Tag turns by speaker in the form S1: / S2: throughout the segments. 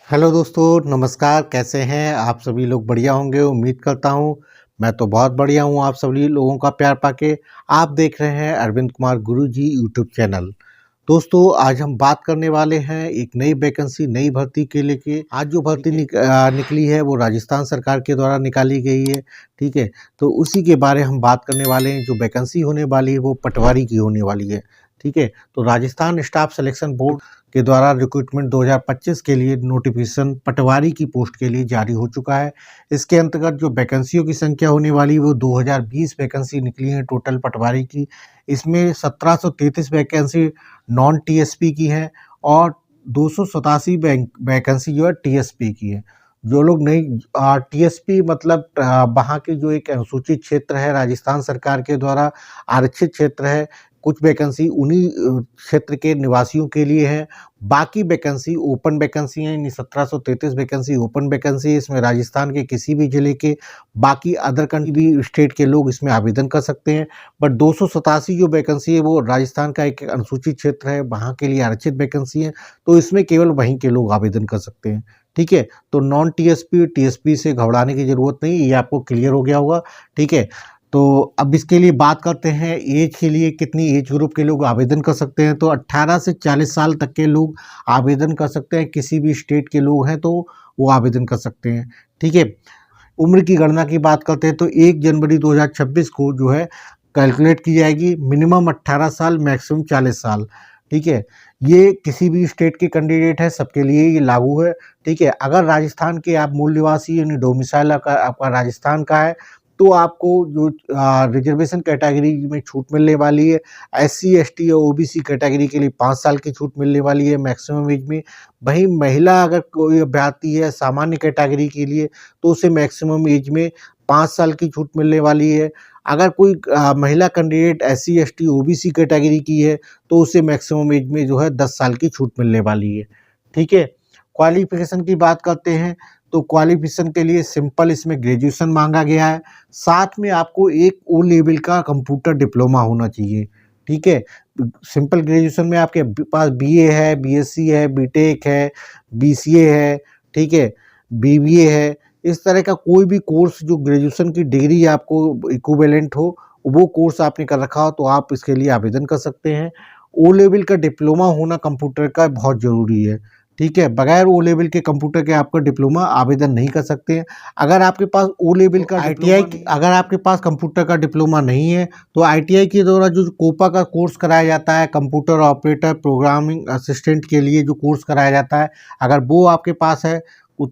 S1: Hello दोस्तों, नमस्कार। कैसे हैं आप सभी लोग? बढ़िया होंगे, उम्मीद करता हूँ। मैं तो बहुत बढ़िया हूँ आप सभी लोगों का प्यार पाके। आप देख रहे हैं अरविंद कुमार गुरुजी यूट्यूब चैनल। दोस्तों, आज हम बात करने वाले हैं एक नई वैकेंसी, नई भर्ती के लेके। आज जो भर्ती निकली है वो राजस्थान सरकार के द्वारा निकाली गई है। ठीक है, तो उसी के बारे हम बात करने वाले हैं। जो वैकेंसी होने वाली है वो पटवारी की होने वाली है। ठीक है, तो राजस्थान स्टाफ सिलेक्शन बोर्ड के द्वारा रिक्रूटमेंट 2025 के लिए नोटिफिकेशन पटवारी की पोस्ट के लिए जारी हो चुका है। इसके अंतर्गत जो वैकेंसियों की संख्या होने वाली है वो 2020 वैकेंसी निकली है टोटल पटवारी की। इसमें 1733 वैकेंसी नॉन टीएसपी की है और 287 वैकेंसी जो है टीएसपी की है। जो लोग नहीं टीएसपी मतलब वहाँ के जो एक अनुसूचित क्षेत्र है, राजस्थान सरकार के द्वारा आरक्षित क्षेत्र है, कुछ वैकेंसी उन्हीं क्षेत्र के निवासियों के लिए है। बाकी वैकेंसी ओपन वैकेंसी हैं। 1733 वैकेंसी ओपन वैकेंसी है। इसमें राजस्थान के किसी भी जिले के, बाकी अदर कंट्री भी स्टेट के लोग इसमें आवेदन कर सकते हैं। बट 287 जो वैकेंसी है वो राजस्थान का एक अनुसूचित क्षेत्र है, वहाँ के लिए आरक्षित वैकेंसी है, तो इसमें केवल वहीं के लोग आवेदन कर सकते हैं। ठीक है, तो नॉन टीएसपी टीएसपी से घबराने की ज़रूरत नहीं, ये आपको क्लियर हो गया होगा। ठीक है, तो अब इसके लिए बात करते हैं एज के लिए, कितनी एज ग्रुप के लोग आवेदन कर सकते हैं। तो 18 से 40 साल तक के लोग आवेदन कर सकते हैं। किसी भी स्टेट के लोग हैं तो वो आवेदन कर सकते हैं। ठीक है, उम्र की गणना की बात करते हैं तो 1 जनवरी 2026 को जो है कैलकुलेट की जाएगी। मिनिमम 18 साल, मैक्सिमम 40 साल। ठीक है, ये किसी भी स्टेट के कैंडिडेट है, सबके लिए ये लागू है। ठीक है, अगर राजस्थान के आप मूल निवासी यानी डोमिसाइल आपका राजस्थान का है तो आपको जो रिजर्वेशन कैटेगरी में छूट मिलने वाली है। एससी एसटी और ओबीसी कैटेगरी के लिए 5 साल की छूट मिलने वाली है मैक्सिमम एज में। वहीं महिला अगर कोई अभ्यर्थी है सामान्य कैटेगरी के लिए तो उसे मैक्सिमम एज में 5 साल की छूट मिलने वाली है। अगर कोई महिला candidate SC ST OBC category की है तो उसे मैक्सिमम एज में जो है 10 साल की छूट मिलने वाली है। ठीक है, क्वालिफिकेशन की बात करते हैं तो क्वालिफिकेशन के लिए सिंपल इसमें ग्रेजुएशन मांगा गया है। साथ में आपको एक ओ लेवल का कंप्यूटर डिप्लोमा होना चाहिए। ठीक है, सिंपल ग्रेजुएशन में आपके पास बीए है, बीएससी है, बीटेक है, बीसीए है, ठीक है, बीबीए है। इस तरह का कोई भी कोर्स जो ग्रेजुएशन की डिग्री आपको इक्विवेलेंट हो, वो कोर्स आपने कर रखा हो तो आप इसके लिए आवेदन कर सकते हैं। ओ लेवल का डिप्लोमा होना कंप्यूटर का बहुत ज़रूरी है। ठीक है, बगैर ओ लेवल के कंप्यूटर के आपका डिप्लोमा आवेदन नहीं कर सकते हैं। अगर आपके पास ओ लेवल का आईटीआई, अगर आपके पास कंप्यूटर का डिप्लोमा नहीं है तो आईटीआई के द्वारा जो कोपा का कोर्स कराया जाता है, कंप्यूटर ऑपरेटर प्रोग्रामिंग असिस्टेंट के लिए जो कोर्स कराया जाता है, अगर वो आपके पास है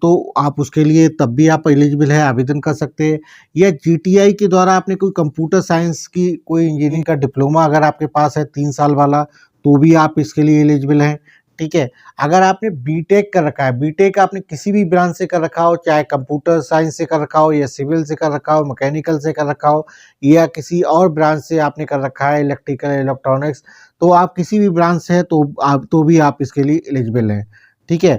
S1: तो आप उसके लिए तब भी आप एलिजिबल है, आवेदन कर सकते हैं। या जीटीआई के द्वारा आपने कोई कंप्यूटर साइंस की कोई इंजीनियरिंग का डिप्लोमा अगर आपके पास है 3 साल वाला, तो भी आप इसके लिए एलिजिबल हैं। ठीक है, अगर आपने बीटेक कर रखा है, बीटेक आपने किसी भी ब्रांच से कर रखा हो, चाहे कंप्यूटर साइंस से कर रखा हो या सिविल से कर रखा हो, मैकेनिकल से कर रखा हो या किसी और ब्रांच से आपने कर रखा है, इलेक्ट्रिकल इलेक्ट्रॉनिक्स, तो आप किसी भी ब्रांच से हैं तो भी आप इसके लिए एलिजिबल हैं। ठीक है,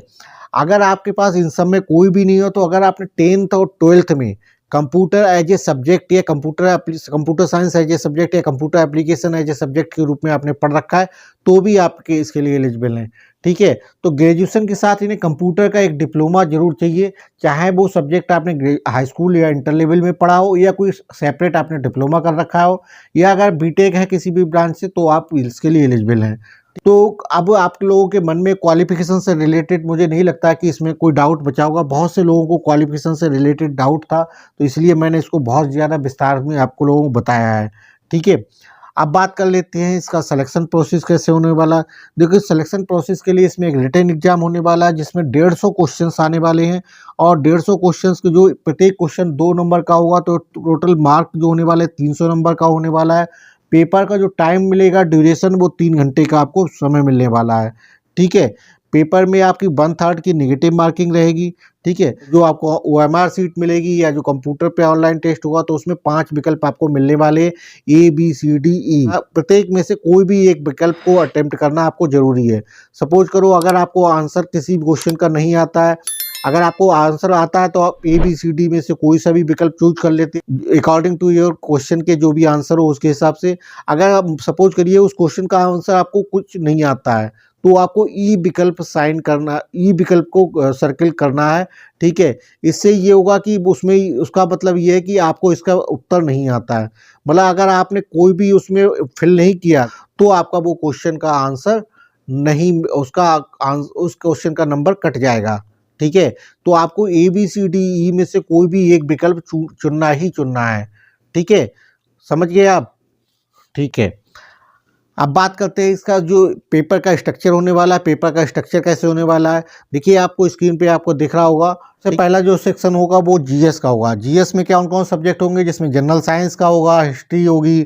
S1: अगर आपके पास इन सब में कोई भी नहीं हो तो अगर आपने 10th और 12th में कंप्यूटर एज ए सब्जेक्ट या computer science as a subject या computer application as a subject के रूप में आपने पढ़ रखा है तो भी आपके इसके लिए एलिजिबल हैं। ठीक है, तो ग्रेजुएशन के साथ इन्हें कंप्यूटर का एक डिप्लोमा जरूर चाहिए, चाहे वो सब्जेक्ट आपने हाई स्कूल या इंटर लेवल में पढ़ा हो या कोई सेपरेट आपने डिप्लोमा कर रखा हो, या अगर बीटेक है किसी भी ब्रांच से तो आप इसके लिए एलिजिबल हैं। तो अब आप लोगों के मन में क्वालिफिकेशन से रिलेटेड मुझे नहीं लगता कि इसमें कोई डाउट बचा होगा। बहुत से लोगों को क्वालिफिकेशन से रिलेटेड डाउट था, तो इसलिए मैंने इसको बहुत ज़्यादा विस्तार में आपको लोगों को बताया है। ठीक है, अब बात कर लेते हैं इसका सिलेक्शन प्रोसेस कैसे होने वाला। देखिए, सिलेक्शन प्रोसेस के लिए इसमें एक रिटन एग्जाम होने वाला है जिसमें 150 क्वेश्चंस आने वाले हैं और 150 क्वेश्चंस के जो प्रत्येक क्वेश्चन 2 नंबर का होगा तो टोटल मार्क जो होने वाले 300 नंबर का होने वाला है। पेपर का जो टाइम मिलेगा, ड्यूरेशन, वो 3 घंटे का आपको समय मिलने वाला है। ठीक है, पेपर में आपकी 1/3 की नेगेटिव मार्किंग रहेगी। ठीक है, जो आपको ओएमआर सीट मिलेगी या जो कंप्यूटर पे ऑनलाइन टेस्ट होगा तो उसमें 5 विकल्प आपको मिलने वाले, A B C D E. प्रत्येक में से कोई भी एक विकल्प को अटेम्प्ट करना आपको जरूरी है। सपोज करो अगर आपको आंसर किसी क्वेश्चन का नहीं आता है, अगर आपको आंसर आता है तो आप ए बी सी डी में से कोई सा भी विकल्प चूज कर लेते हैं अकॉर्डिंग टू योर क्वेश्चन के जो भी आंसर हो उसके हिसाब से। अगर आप सपोज करिए उस क्वेश्चन का आंसर आपको कुछ नहीं आता है तो आपको ई विकल्प साइन करना, ई विकल्प को सर्किल करना है। ठीक है, इससे ये होगा कि उसमें उसका मतलब ये है कि आपको इसका उत्तर नहीं आता है, मतलब अगर आपने कोई भी उसमें फिल नहीं किया तो आपका वो क्वेश्चन का आंसर नहीं, उस क्वेश्चन का नंबर कट जाएगा। ठीक है, तो आपको A B C D E में से कोई भी एक विकल्प चुनना ही चुनना है। ठीक है, समझ गए आप? ठीक है, अब बात करते हैं इसका जो पेपर का स्ट्रक्चर होने वाला है। पेपर का स्ट्रक्चर कैसे होने वाला है, देखिए आपको स्क्रीन पे आपको दिख रहा होगा। सबसे पहला जो सेक्शन होगा वो जीएस का होगा। जीएस में कौन कौन सब्जेक्ट होंगे, जिसमें जनरल साइंस का होगा, हिस्ट्री होगी,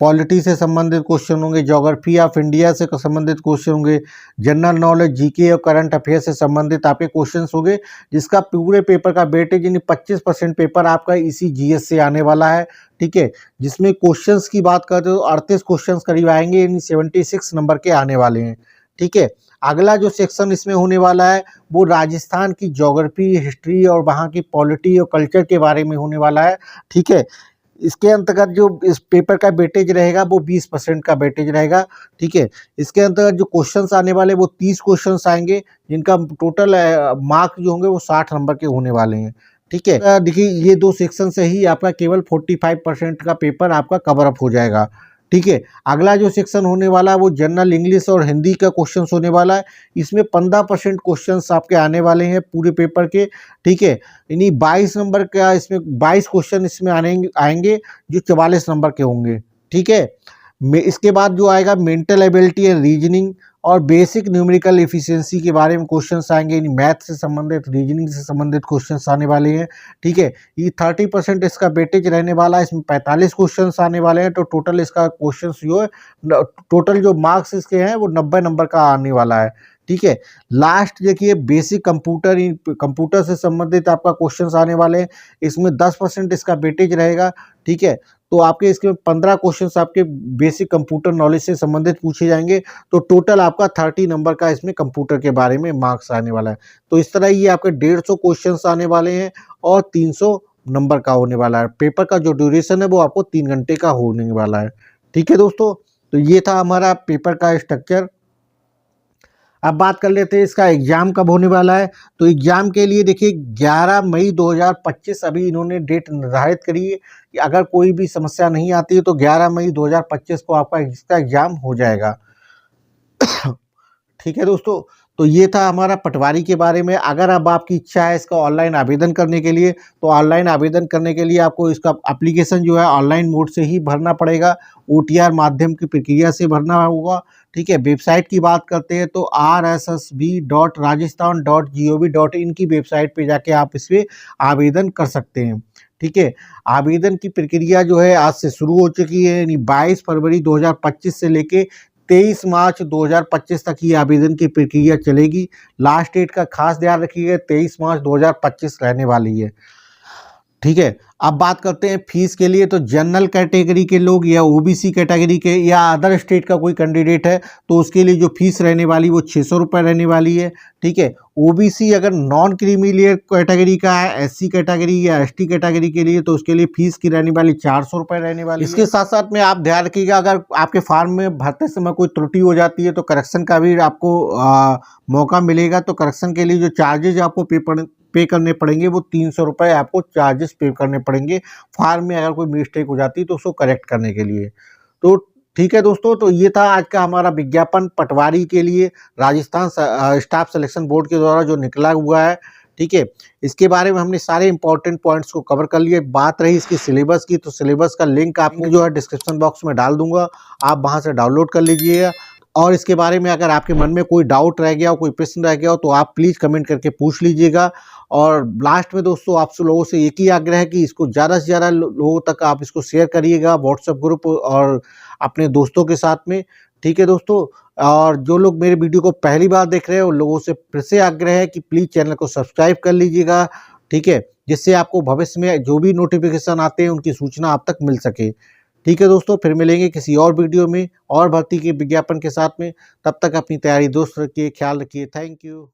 S1: पॉलिटी से संबंधित क्वेश्चन होंगे, ज्योग्राफी ऑफ इंडिया से संबंधित क्वेश्चन होंगे, जनरल नॉलेज, जीके और करंट अफेयर से संबंधित आपके क्वेश्चंस होंगे, जिसका पूरे पेपर का वेटेज यानी 25% पेपर आपका इसी जीएस से आने वाला है। ठीक है, जिसमें क्वेश्चंस की बात करते हो 38 क्वेश्चंस करीब आएंगे, यानी 76 नंबर के आने वाले हैं। ठीक है, अगला जो सेक्शन इसमें होने वाला है वो राजस्थान की ज्योग्राफी, हिस्ट्री और वहाँ की पॉलिटी और कल्चर के बारे में होने वाला है। ठीक है, इसके अंतर्गत जो इस पेपर का वेटेज रहेगा वो 20% का वेटेज रहेगा। ठीक है, इसके अंतर्गत जो क्वेश्चंस आने वाले वो 30 क्वेश्चंस आएंगे, जिनका टोटल मार्क्स जो होंगे वो 60 नंबर के होने वाले हैं। ठीक है, देखिए ये दो सेक्शन से ही आपका केवल 45% का पेपर आपका कवर अप हो जाएगा। ठीक है, अगला जो सेक्शन होने वाला है वो जनरल इंग्लिश और हिंदी का क्वेश्चन होने वाला है। इसमें 15% क्वेश्चंस आपके आने वाले हैं पूरे पेपर के। ठीक है, यानी 22 नंबर का इसमें 22 क्वेश्चन इसमें आएंगे जो 44 नंबर के होंगे। ठीक है, इसके बाद जो आएगा मेंटल एबिलिटी एंड रीजनिंग और बेसिक न्यूमेरिकल एफिशिएंसी के बारे में क्वेश्चंस आएंगे, यानी मैथ से संबंधित, रीजनिंग से संबंधित क्वेश्चंस आने वाले हैं। ठीक है, ये 30% इसका वेटेज रहने वाला है, इसमें 45 क्वेश्चंस आने वाले हैं। तो टोटल इसका क्वेश्चंस जो है, टोटल जो मार्क्स इसके हैं वो 90 नंबर का आने वाला है। ठीक है, लास्ट देखिए बेसिक कंप्यूटर से संबंधित आपका क्वेश्चंस आने वाले हैं, इसमें 10% इसका वेटेज रहेगा। ठीक है, तो आपके इसके 15 क्वेश्चंस आपके बेसिक कंप्यूटर नॉलेज से संबंधित पूछे जाएंगे। तो टोटल आपका 30 नंबर का इसमें कंप्यूटर के बारे में मार्क्स आने वाला है। तो इस तरह ये आपके 150 क्वेश्चंस आने वाले हैं और 300 नंबर का होने वाला है। पेपर का जो ड्यूरेशन है वो आपको 3 घंटे का होने वाला है। ठीक है दोस्तों, तो ये था हमारा पेपर का स्ट्रक्चर। अब बात कर लेते हैं इसका एग्ज़ाम कब होने वाला है। तो एग्ज़ाम के लिए देखिए 11 मई 2025 अभी इन्होंने डेट निर्धारित करी है कि अगर कोई भी समस्या नहीं आती है तो 11 मई 2025 को आपका इसका एग्ज़ाम हो जाएगा। ठीक है दोस्तों, तो ये था हमारा पटवारी के बारे में। अगर अब आपकी इच्छा है इसका ऑनलाइन आवेदन करने के लिए, तो ऑनलाइन आवेदन करने के लिए आपको इसका एप्लीकेशन जो है ऑनलाइन मोड से ही भरना पड़ेगा, OTR माध्यम की प्रक्रिया से भरना होगा। ठीक है, वेबसाइट की बात करते हैं तो rssb.rajasthan.gov.in की वेबसाइट पे जाके आप इस पर आवेदन कर सकते हैं। ठीक है, आवेदन की प्रक्रिया जो है आज से शुरू हो चुकी है, यानी 22 फरवरी 2025 से लेके 23 मार्च 2025 तक ये आवेदन की प्रक्रिया चलेगी। लास्ट डेट का खास ध्यान रखिएगा, 23 मार्च 2025 रहने वाली है। ठीक है, अब बात करते हैं फीस के लिए। तो जनरल कैटेगरी के लोग या OBC कैटेगरी के या अदर स्टेट का कोई कैंडिडेट है तो उसके लिए जो फीस रहने वाली वो 600 रुपये रहने वाली है। ठीक है, OBC अगर नॉन क्रीमी लेयर कैटेगरी का है, SC कैटेगरी या ST कैटेगरी के लिए, तो उसके लिए फीस की रहने वाली 400 रुपये रहने वाली है। इसके साथ साथ में आप ध्यान रखिएगा, अगर आपके फार्म में भरते समय कोई त्रुटि हो जाती है तो करेक्शन का भी आपको मौका मिलेगा। तो करेक्शन के लिए जो चार्जेज आपको पे करने पड़ेंगे वो 300 रुपये आपको चार्जेस पे करने पड़ेंगे, फार्म में अगर कोई मिस्टेक हो जाती है तो उसको करेक्ट करने के लिए। तो ठीक है दोस्तों, तो ये था आज का हमारा विज्ञापन पटवारी के लिए राजस्थान स्टाफ सिलेक्शन बोर्ड के द्वारा जो निकला हुआ है। ठीक है, इसके बारे में हमने सारे इंपॉर्टेंट पॉइंट्स को कवर कर लिए। बात रही इसकी सिलेबस की, तो सिलेबस का लिंक आपको जो है डिस्क्रिप्शन बॉक्स में डाल दूंगा, आप वहाँ से डाउनलोड कर लीजिएगा। और इसके बारे में अगर आपके मन में कोई डाउट रह गया हो, कोई प्रश्न रह गया हो, तो आप प्लीज़ कमेंट करके पूछ लीजिएगा। और लास्ट में दोस्तों आप लोगों से एक ही आग्रह है कि इसको ज़्यादा से ज़्यादा लोगों तक आप इसको शेयर करिएगा, व्हाट्सएप ग्रुप और अपने दोस्तों के साथ में। ठीक है दोस्तों, और जो लोग मेरे वीडियो को पहली बार देख रहे हैं उन लोगों से फिर से आग्रह है कि प्लीज़ चैनल को सब्सक्राइब कर लीजिएगा। ठीक है, जिससे आपको भविष्य में जो भी नोटिफिकेशन आते हैं उनकी सूचना आप तक मिल सके। ठीक है दोस्तों, फिर मिलेंगे किसी और वीडियो में और भर्ती के विज्ञापन के साथ में। तब तक अपनी तैयारी दोस्त रखिए, ख्याल रखिए। Thank you.